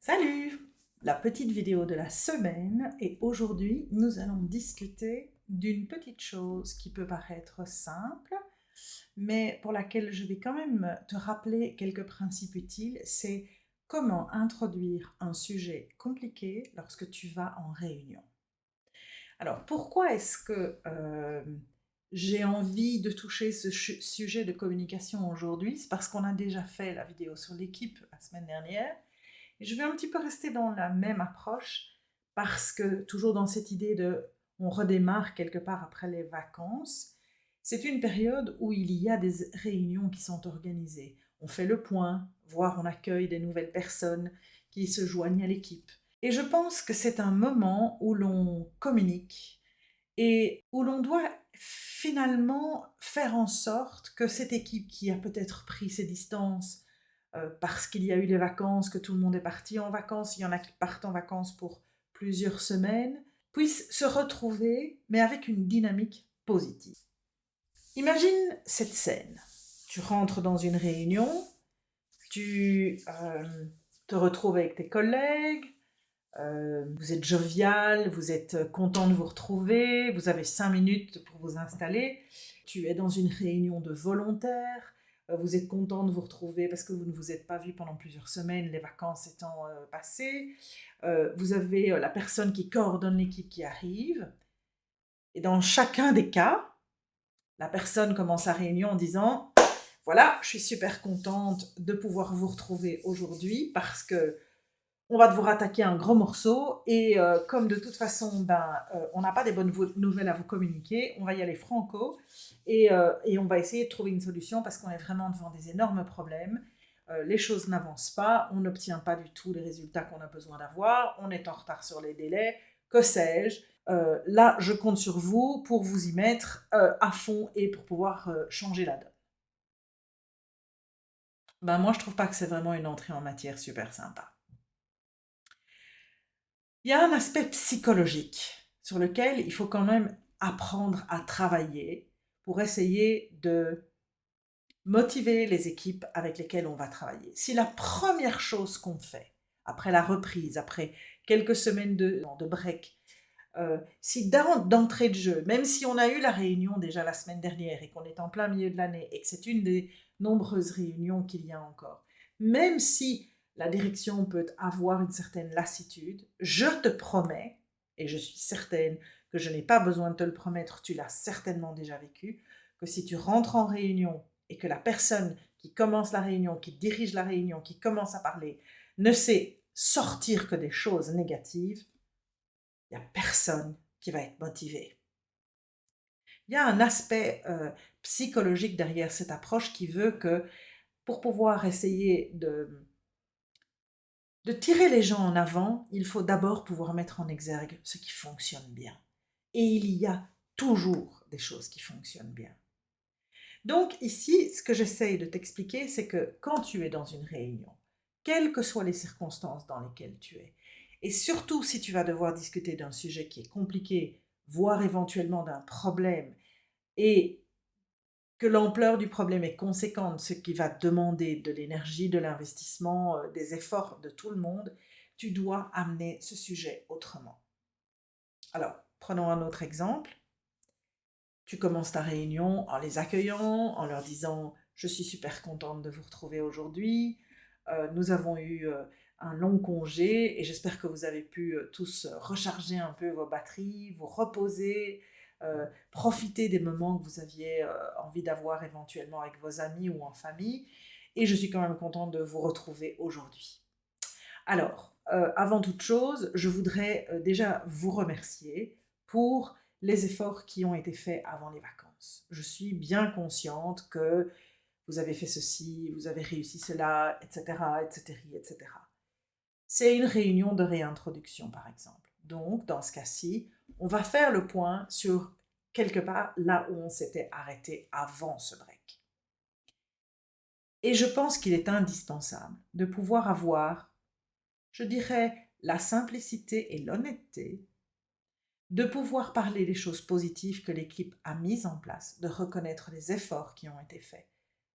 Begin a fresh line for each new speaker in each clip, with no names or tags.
Salut! La petite vidéo de la semaine et aujourd'hui nous allons discuter d'une petite chose qui peut paraître simple mais pour laquelle je vais quand même te rappeler quelques principes utiles, c'est comment introduire un sujet compliqué lorsque tu vas en réunion. Alors pourquoi est-ce que j'ai envie de toucher ce sujet de communication aujourd'hui? C'est parce qu'on a déjà fait la vidéo sur l'équipe la semaine dernière. Et je vais un petit peu rester dans la même approche parce que toujours dans cette idée de on redémarre quelque part après les vacances, c'est une période où il y a des réunions qui sont organisées. On fait le point, voire on accueille des nouvelles personnes qui se joignent à l'équipe. Et je pense que c'est un moment où l'on communique et où l'on doit finalement faire en sorte que cette équipe qui a peut-être pris ses distances parce qu'il y a eu les vacances, que tout le monde est parti en vacances, il y en a qui partent en vacances pour plusieurs semaines, puissent se retrouver, mais avec une dynamique positive. Imagine cette scène. Tu rentres dans une réunion, tu te retrouves avec tes collègues, vous êtes jovial, vous êtes content de vous retrouver, vous avez 5 minutes pour vous installer, tu es dans une réunion de volontaires, vous êtes content de vous retrouver parce que vous ne vous êtes pas vu pendant plusieurs semaines, les vacances étant passées, vous avez la personne qui coordonne l'équipe qui arrive, et dans chacun des cas, la personne commence la réunion en disant voilà, je suis super contente de pouvoir vous retrouver aujourd'hui parce que on va devoir attaquer un gros morceau et comme de toute façon, on n'a pas des bonnes nouvelles à vous communiquer, on va y aller franco et on va essayer de trouver une solution parce qu'on est vraiment devant des énormes problèmes. Les choses n'avancent pas, on n'obtient pas du tout les résultats qu'on a besoin d'avoir, on est en retard sur les délais, que sais-je. Là, je compte sur vous pour vous y mettre à fond et pour pouvoir changer la donne. Moi, je trouve pas que c'est vraiment une entrée en matière super sympa. Il y a un aspect psychologique sur lequel il faut quand même apprendre à travailler pour essayer de motiver les équipes avec lesquelles on va travailler. Si la première chose qu'on fait, après la reprise, après quelques semaines de break, si d'entrée de jeu, même si on a eu la réunion déjà la semaine dernière et qu'on est en plein milieu de l'année et que c'est une des nombreuses réunions qu'il y a encore, même si la direction peut avoir une certaine lassitude, je te promets, et je suis certaine que je n'ai pas besoin de te le promettre, tu l'as certainement déjà vécu, que si tu rentres en réunion et que la personne qui commence la réunion, qui dirige la réunion, qui commence à parler, ne sait sortir que des choses négatives, il n'y a personne qui va être motivé. Il y a un aspect psychologique derrière cette approche qui veut que pour pouvoir essayer de tirer les gens en avant, il faut d'abord pouvoir mettre en exergue ce qui fonctionne bien. Et il y a toujours des choses qui fonctionnent bien. Donc ici, ce que j'essaye de t'expliquer, c'est que quand tu es dans une réunion, quelles que soient les circonstances dans lesquelles tu es, et surtout si tu vas devoir discuter d'un sujet qui est compliqué, voire éventuellement d'un problème, et que l'ampleur du problème est conséquente, ce qui va demander de l'énergie, de l'investissement, des efforts de tout le monde, tu dois amener ce sujet autrement. Alors, prenons un autre exemple. Tu commences ta réunion en les accueillant, en leur disant « Je suis super contente de vous retrouver aujourd'hui. Nous avons eu un long congé et j'espère que vous avez pu tous recharger un peu vos batteries, vous reposer, profiter des moments que vous aviez envie d'avoir éventuellement avec vos amis ou en famille. Et je suis quand même contente de vous retrouver aujourd'hui. » Alors, avant toute chose, je voudrais déjà vous remercier pour les efforts qui ont été faits avant les vacances. Je suis bien consciente que vous avez fait ceci, vous avez réussi cela, etc., etc., etc. C'est une réunion de réintroduction, par exemple. Donc, dans ce cas-ci, on va faire le point sur quelque part là où on s'était arrêté avant ce break. Et je pense qu'il est indispensable de pouvoir avoir, je dirais, la simplicité et l'honnêteté de pouvoir parler des choses positives que l'équipe a mises en place, de reconnaître les efforts qui ont été faits,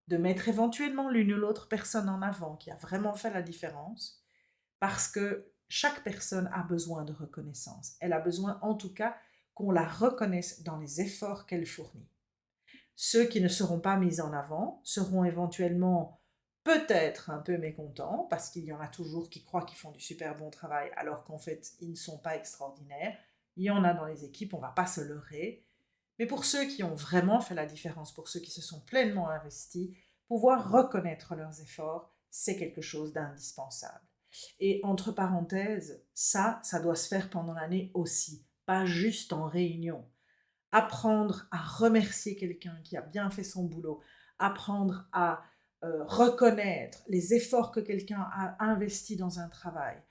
de mettre éventuellement l'une ou l'autre personne en avant qui a vraiment fait la différence, parce que chaque personne a besoin de reconnaissance. Elle a besoin en tout cas qu'on la reconnaisse dans les efforts qu'elle fournit. Ceux qui ne seront pas mis en avant seront éventuellement peut-être un peu mécontents, parce qu'il y en a toujours qui croient qu'ils font du super bon travail, alors qu'en fait, ils ne sont pas extraordinaires. Il y en a dans les équipes, on ne va pas se leurrer. Mais pour ceux qui ont vraiment fait la différence, pour ceux qui se sont pleinement investis, pouvoir reconnaître leurs efforts, c'est quelque chose d'indispensable. Et entre parenthèses, ça doit se faire pendant l'année aussi, pas juste en réunion. Apprendre à remercier quelqu'un qui a bien fait son boulot, apprendre à reconnaître les efforts que quelqu'un a investis dans un travail,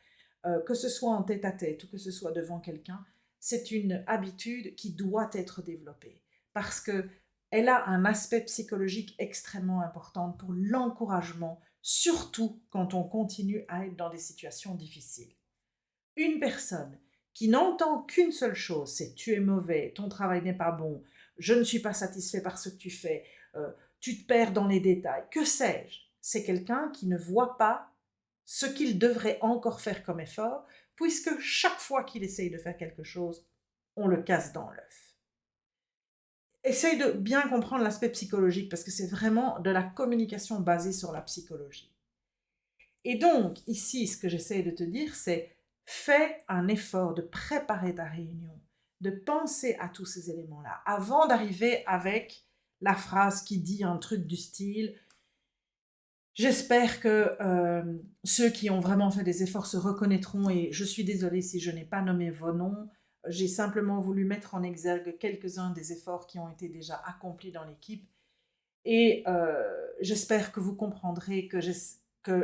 que ce soit en tête-à-tête ou que ce soit devant quelqu'un, c'est une habitude qui doit être développée parce qu'elle a un aspect psychologique extrêmement important pour l'encouragement, surtout quand on continue à être dans des situations difficiles. Une personne qui n'entend qu'une seule chose, c'est tu es mauvais, ton travail n'est pas bon, je ne suis pas satisfait par ce que tu fais, tu te perds dans les détails, que sais-je, c'est quelqu'un qui ne voit pas ce qu'il devrait encore faire comme effort, puisque chaque fois qu'il essaye de faire quelque chose, on le casse dans l'œuf. Essaye de bien comprendre l'aspect psychologique, parce que c'est vraiment de la communication basée sur la psychologie. Et donc, ici, ce que j'essaie de te dire, c'est fais un effort de préparer ta réunion, de penser à tous ces éléments-là, avant d'arriver avec la phrase qui dit un truc du style j'espère que ceux qui ont vraiment fait des efforts se reconnaîtront et je suis désolée si je n'ai pas nommé vos noms. J'ai simplement voulu mettre en exergue quelques-uns des efforts qui ont été déjà accomplis dans l'équipe et j'espère que vous comprendrez que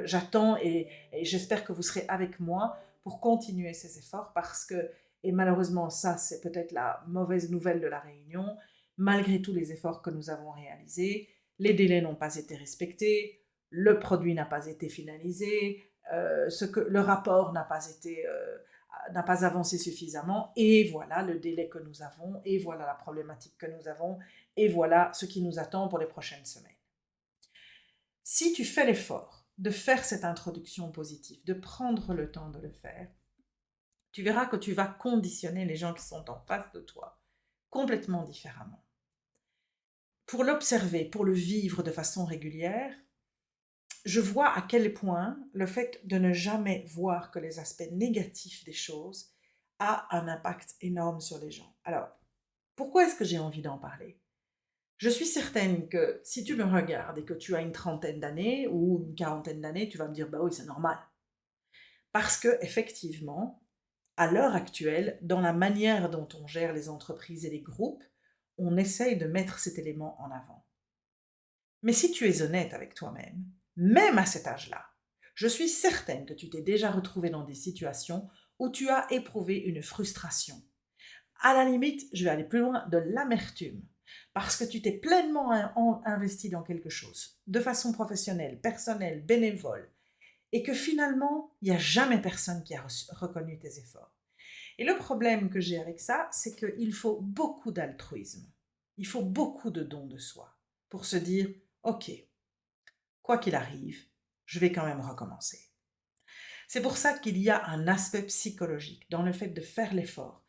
j'attends et j'espère que vous serez avec moi pour continuer ces efforts parce que, et malheureusement ça c'est peut-être la mauvaise nouvelle de la réunion, malgré tous les efforts que nous avons réalisés, les délais n'ont pas été respectés, le produit n'a pas été finalisé, le rapport n'a pas avancé suffisamment, et voilà le délai que nous avons, et voilà la problématique que nous avons, et voilà ce qui nous attend pour les prochaines semaines. Si tu fais l'effort de faire cette introduction positive, de prendre le temps de le faire, tu verras que tu vas conditionner les gens qui sont en face de toi complètement différemment. Pour l'observer, pour le vivre de façon régulière, je vois à quel point le fait de ne jamais voir que les aspects négatifs des choses a un impact énorme sur les gens. Alors, pourquoi est-ce que j'ai envie d'en parler? Je suis certaine que si tu me regardes et que tu as une trentaine d'années ou une quarantaine d'années, tu vas me dire bah oui, c'est normal. Parce que effectivement, à l'heure actuelle, dans la manière dont on gère les entreprises et les groupes, on essaye de mettre cet élément en avant. Mais si tu es honnête avec toi-même, même à cet âge-là, je suis certaine que tu t'es déjà retrouvé dans des situations où tu as éprouvé une frustration. À la limite, je vais aller plus loin, de l'amertume. Parce que tu t'es pleinement investi dans quelque chose, de façon professionnelle, personnelle, bénévole, et que finalement, il n'y a jamais personne qui a reconnu tes efforts. Et le problème que j'ai avec ça, c'est qu'il faut beaucoup d'altruisme. Il faut beaucoup de dons de soi pour se dire, ok, quoi qu'il arrive, je vais quand même recommencer. C'est pour ça qu'il y a un aspect psychologique dans le fait de faire l'effort.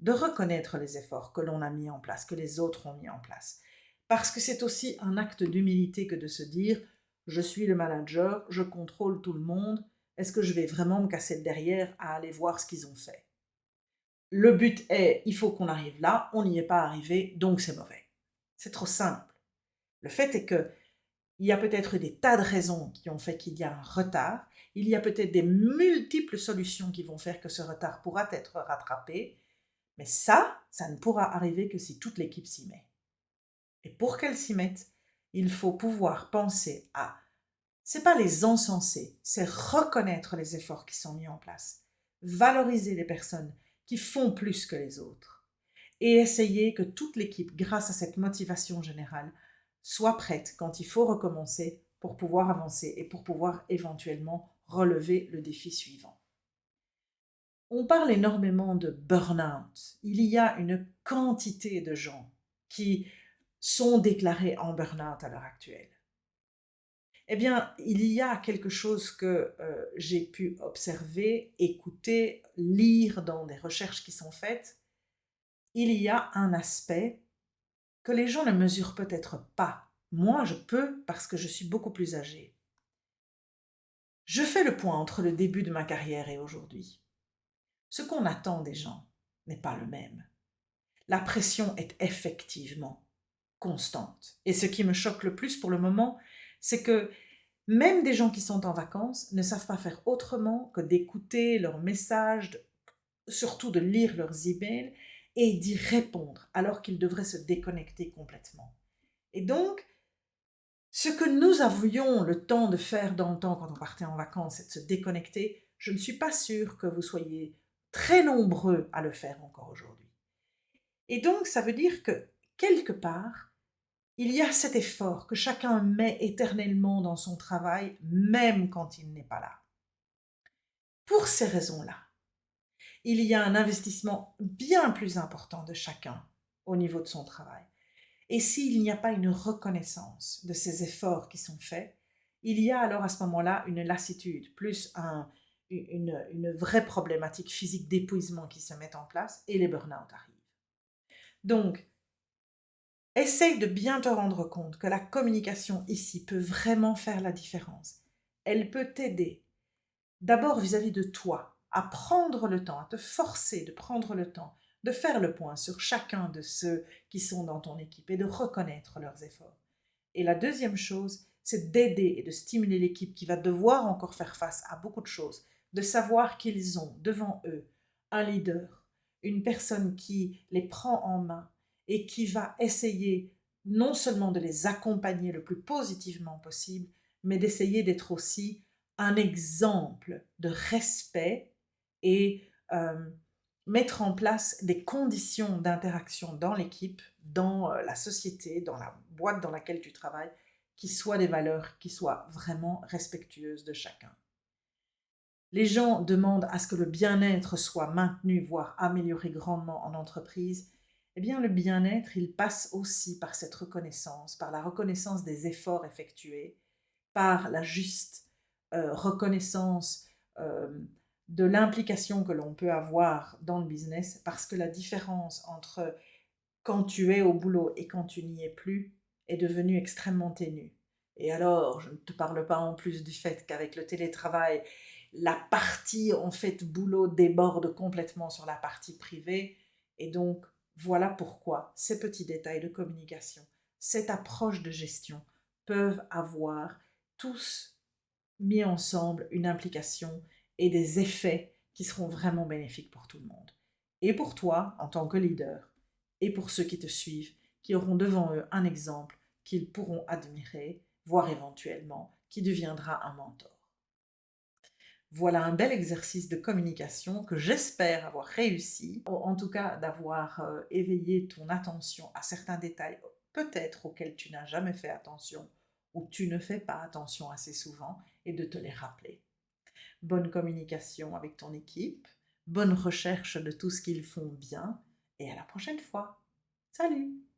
De reconnaître les efforts que l'on a mis en place, que les autres ont mis en place. Parce que c'est aussi un acte d'humilité que de se dire, je suis le manager, je contrôle tout le monde, est-ce que je vais vraiment me casser le derrière à aller voir ce qu'ils ont fait? Le but est, il faut qu'on arrive là, on n'y est pas arrivé, donc c'est mauvais. C'est trop simple. Le fait est que il y a peut-être des tas de raisons qui ont fait qu'il y a un retard. Il y a peut-être des multiples solutions qui vont faire que ce retard pourra être rattrapé. Mais ça ne pourra arriver que si toute l'équipe s'y met. Et pour qu'elle s'y mette, il faut pouvoir penser à, c'est pas les encenser, c'est reconnaître les efforts qui sont mis en place, valoriser les personnes qui font plus que les autres et essayer que toute l'équipe, grâce à cette motivation générale, soit prête quand il faut recommencer pour pouvoir avancer et pour pouvoir éventuellement relever le défi suivant. On parle énormément de burn-out. Il y a une quantité de gens qui sont déclarés en burn-out à l'heure actuelle. Eh bien, il y a quelque chose que j'ai pu observer, écouter, lire dans des recherches qui sont faites. Il y a un aspect que les gens ne mesurent peut-être pas. Moi, je peux parce que je suis beaucoup plus âgée. Je fais le point entre le début de ma carrière et aujourd'hui. Ce qu'on attend des gens n'est pas le même. La pression est effectivement constante. Et ce qui me choque le plus pour le moment, c'est que même des gens qui sont en vacances ne savent pas faire autrement que d'écouter leurs messages, surtout de lire leurs emails et d'y répondre, alors qu'ils devraient se déconnecter complètement. Et donc, ce que nous avions le temps de faire dans le temps quand on partait en vacances, c'est de se déconnecter, je ne suis pas sûre que vous soyez très nombreux à le faire encore aujourd'hui. Et donc, ça veut dire que, quelque part, il y a cet effort que chacun met éternellement dans son travail, même quand il n'est pas là. Pour ces raisons-là, il y a un investissement bien plus important de chacun au niveau de son travail. Et s'il n'y a pas une reconnaissance de ces efforts qui sont faits, il y a alors à ce moment-là une lassitude, plus une vraie problématique physique d'épuisement qui se met en place et les burn-out arrivent. Donc, essaye de bien te rendre compte que la communication ici peut vraiment faire la différence. Elle peut t'aider, d'abord vis-à-vis de toi, à prendre le temps, à te forcer de prendre le temps, de faire le point sur chacun de ceux qui sont dans ton équipe et de reconnaître leurs efforts. Et la deuxième chose, c'est d'aider et de stimuler l'équipe qui va devoir encore faire face à beaucoup de choses, de savoir qu'ils ont devant eux un leader, une personne qui les prend en main et qui va essayer non seulement de les accompagner le plus positivement possible, mais d'essayer d'être aussi un exemple de respect et mettre en place des conditions d'interaction dans l'équipe, dans la société, dans la boîte dans laquelle tu travailles, qui soient des valeurs qui soient vraiment respectueuses de chacun. Les gens demandent à ce que le bien-être soit maintenu, voire amélioré grandement en entreprise. Eh bien, le bien-être, il passe aussi par cette reconnaissance, par la reconnaissance des efforts effectués, par la juste reconnaissance euh, de l'implication que l'on peut avoir dans le business, parce que la différence entre quand tu es au boulot et quand tu n'y es plus est devenue extrêmement ténue. Et alors, je ne te parle pas en plus du fait qu'avec le télétravail, la partie en fait boulot déborde complètement sur la partie privée. Et donc, voilà pourquoi ces petits détails de communication, cette approche de gestion peuvent avoir tous mis ensemble une implication et des effets qui seront vraiment bénéfiques pour tout le monde. Et pour toi, en tant que leader, et pour ceux qui te suivent, qui auront devant eux un exemple qu'ils pourront admirer, voire éventuellement, qui deviendra un mentor. Voilà un bel exercice de communication que j'espère avoir réussi, en tout cas d'avoir éveillé ton attention à certains détails peut-être auxquels tu n'as jamais fait attention ou tu ne fais pas attention assez souvent et de te les rappeler. Bonne communication avec ton équipe, bonne recherche de tout ce qu'ils font bien et à la prochaine fois. Salut!